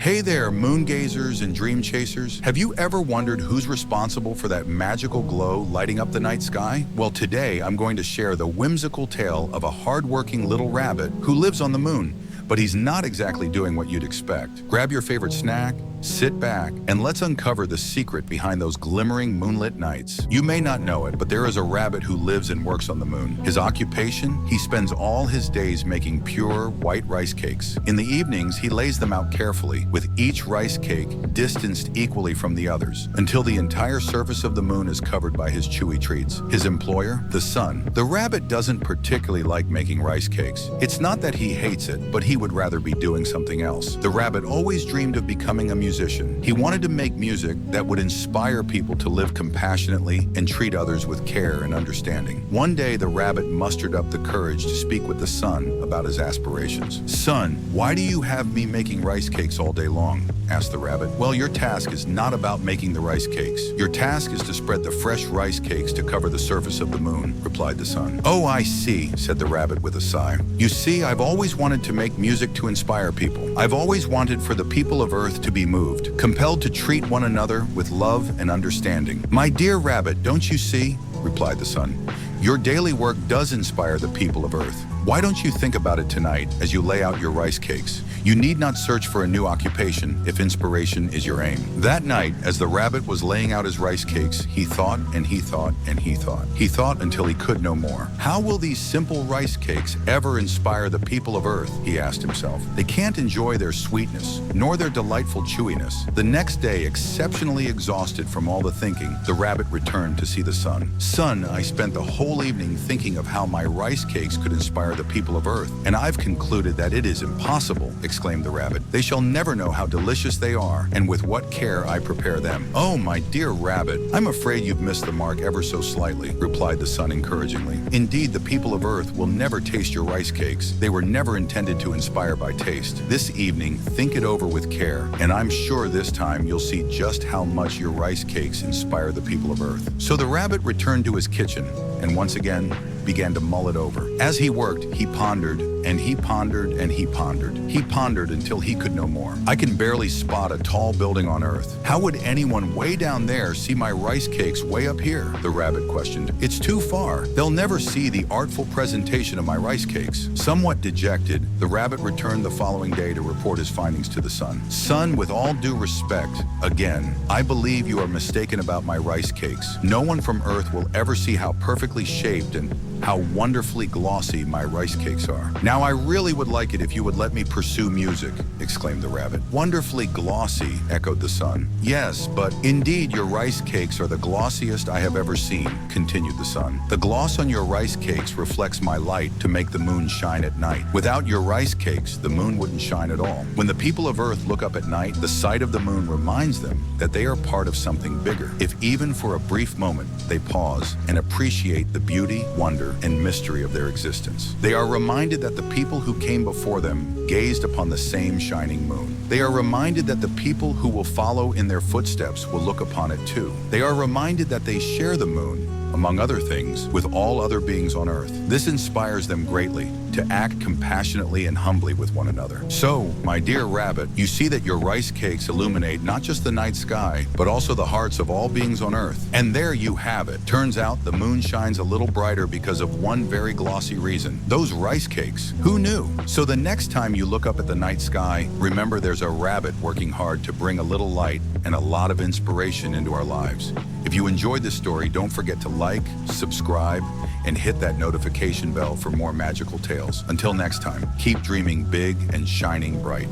Hey there, moon gazers and dream chasers. Have you ever wondered who's responsible for that magical glow lighting up the night sky? Well, today I'm going to share the whimsical tale of a hardworking little rabbit who lives on the moon. But he's not exactly doing what you'd expect. Grab your favorite snack, sit back, and let's uncover the secret behind those glimmering moonlit nights. You may not know it, but there is a rabbit who lives and works on the moon. His occupation? He spends all his days making pure white rice cakes. In the evenings, he lays them out carefully, with each rice cake distanced equally from the others, until the entire surface of the moon is covered by his chewy treats. His employer? The sun. The rabbit doesn't particularly like making rice cakes. It's not that he hates it, but he would rather be doing something else. The rabbit always dreamed of becoming a musician. He wanted to make music that would inspire people to live compassionately and treat others with care and understanding. One day, the rabbit mustered up the courage to speak with the sun about his aspirations. "Sun, why do you have me making rice cakes all day long?" asked the rabbit. "Well, your task is not about making the rice cakes. Your task is to spread the fresh rice cakes to cover the surface of the moon," replied the sun. "Oh, I see," said the rabbit with a sigh. "You see, I've always wanted to make music to inspire people. I've always wanted for the people of Earth to be moved, compelled to treat one another with love and understanding." "My dear rabbit, don't you see?" replied the sun. "Your daily work does inspire the people of Earth. Why don't you think about it tonight as you lay out your rice cakes? You need not search for a new occupation if inspiration is your aim." That night, as the rabbit was laying out his rice cakes, he thought and he thought and he thought. He thought until he could no more. "How will these simple rice cakes ever inspire the people of Earth?" he asked himself. "They can't enjoy their sweetness, nor their delightful chewiness." The next day, exceptionally exhausted from all the thinking, the rabbit returned to see the sun. "Sun, I spent the whole evening thinking of how my rice cakes could inspire the people of Earth, and I've concluded that it is impossible," exclaimed the rabbit. "They shall never know how delicious they are, and with what care I prepare them." "Oh, my dear rabbit, I'm afraid you've missed the mark ever so slightly," replied the sun encouragingly. "Indeed, the people of Earth will never taste your rice cakes. They were never intended to inspire by taste. This evening, think it over with care, and I'm sure this time you'll see just how much your rice cakes inspire the people of Earth." So the rabbit returned to his kitchen, and once again, began to mull it over. As he worked, he pondered, and he pondered, and he pondered. He pondered until he could no more. "I can barely spot a tall building on Earth. How would anyone way down there see my rice cakes way up here?" the rabbit questioned. "It's too far. They'll never see the artful presentation of my rice cakes." Somewhat dejected, the rabbit returned the following day to report his findings to the sun. "Sun, with all due respect, again, I believe you are mistaken about my rice cakes. No one from Earth will ever see how perfectly shaped and how wonderfully glossy my rice cakes are. Now, I really would like it if you would let me pursue music," exclaimed the rabbit. "Wonderfully glossy," echoed the sun. "Yes, but indeed your rice cakes are the glossiest I have ever seen," continued the sun. "The gloss on your rice cakes reflects my light to make the moon shine at night. Without your rice cakes, the moon wouldn't shine at all. When the people of Earth look up at night, the sight of the moon reminds them that they are part of something bigger. If even for a brief moment they pause and appreciate the beauty, wonder, and mystery of their existence. They are reminded that the people who came before them gazed upon the same shining moon. They are reminded that the people who will follow in their footsteps will look upon it too. They are reminded that they share the moon, among other things, with all other beings on Earth. This inspires them greatly to act compassionately and humbly with one another. So, my dear rabbit, you see that your rice cakes illuminate not just the night sky, but also the hearts of all beings on Earth. And there you have it. Turns out the moon shines a little brighter because of one very glossy reason: those rice cakes. Who knew? So the next time you look up at the night sky, remember there's a rabbit working hard to bring a little light and a lot of inspiration into our lives. If you enjoyed this story, don't forget to like, subscribe, and hit that notification bell for more magical tales. Until next time, keep dreaming big and shining bright.